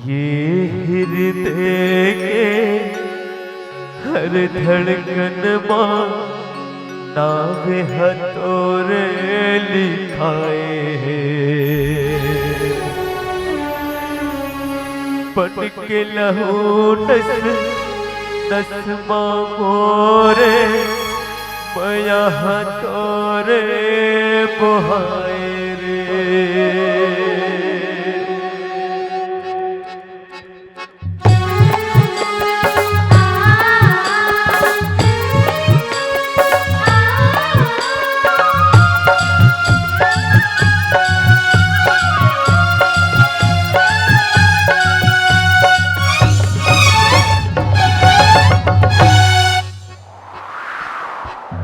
ये हृदय के हर धड़कन मां नावे हथौरे लिखाए पटके लहू नस नस मां मोरे मया हथौरे बुहाए रे।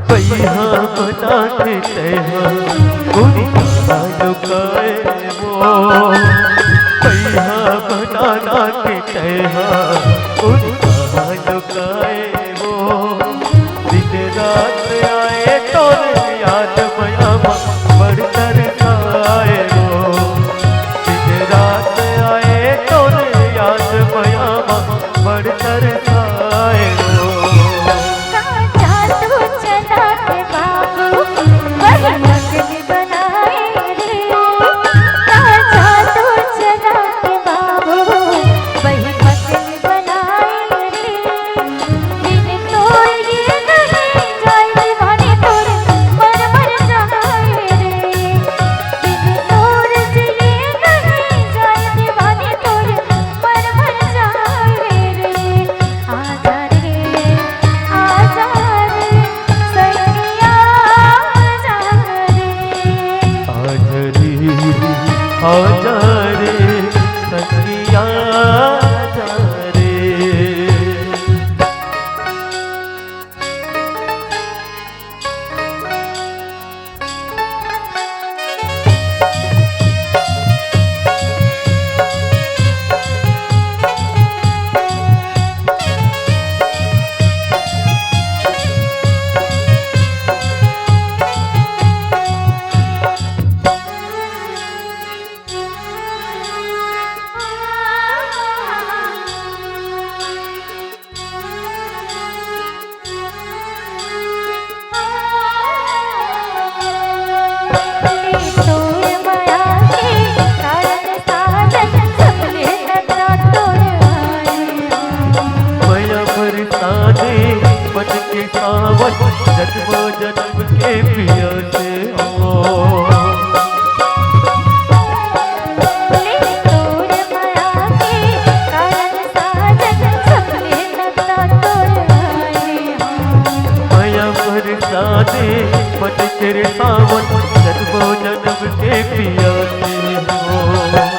पैहा बना के तैहा गोरी का लुकाए वो पैहा बनाना के तैहा गोरी का लुकाए वो दिन रात आए तो याद मया बढ़कर खाए वो दिन रात आए तो याद मया बढ़कर खाए वो। आजा रे सखिया आजा रे। जन्म जन्म के पिया से हो माया बरसाने मन तेरे सावन जन्म जन्म के पिया से हो।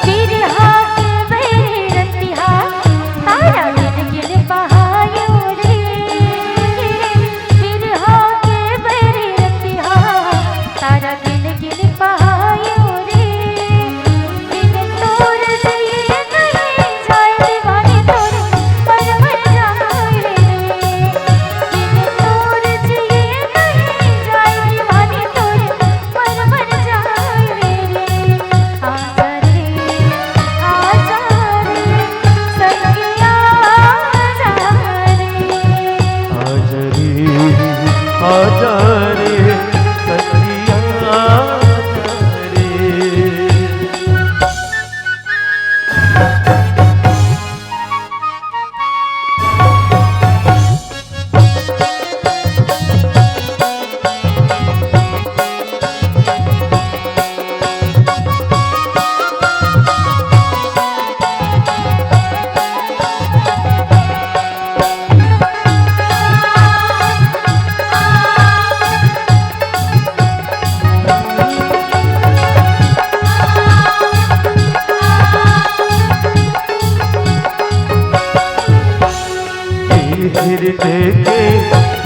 हृदय के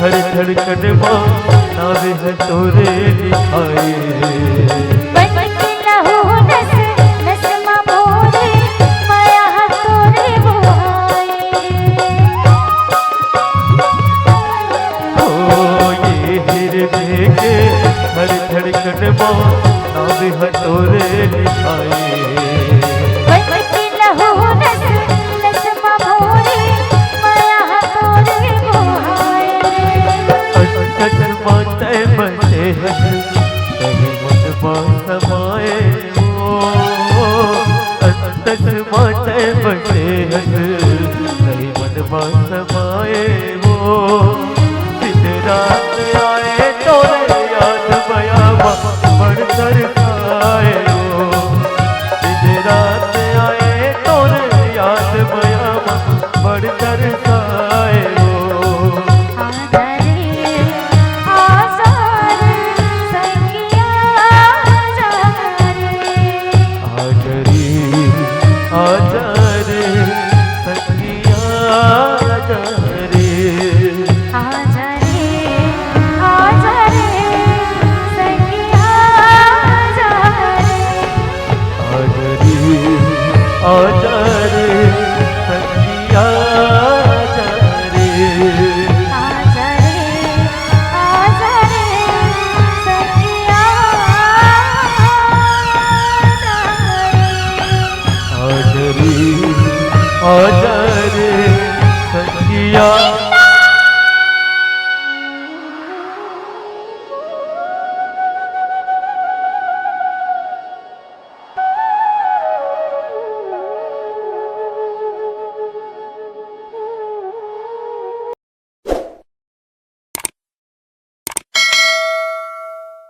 हर धड़कन मां नावे है तोरे लिखाए हर धड़कन कदमो नाम है तोरे लिखाए। बटी लहू रस लस मभोरे माया तोरे मोहाए रे। अष्टक माते बसे हस कहीं मन समाए वो। अष्टक माते बसे हस कहीं मन समाए वो। दिन रात आए तोरे याद बया बढ़ कर खाए वो। दिन रात आए तोरे याद बया बढ़ कर खाए वो। आजा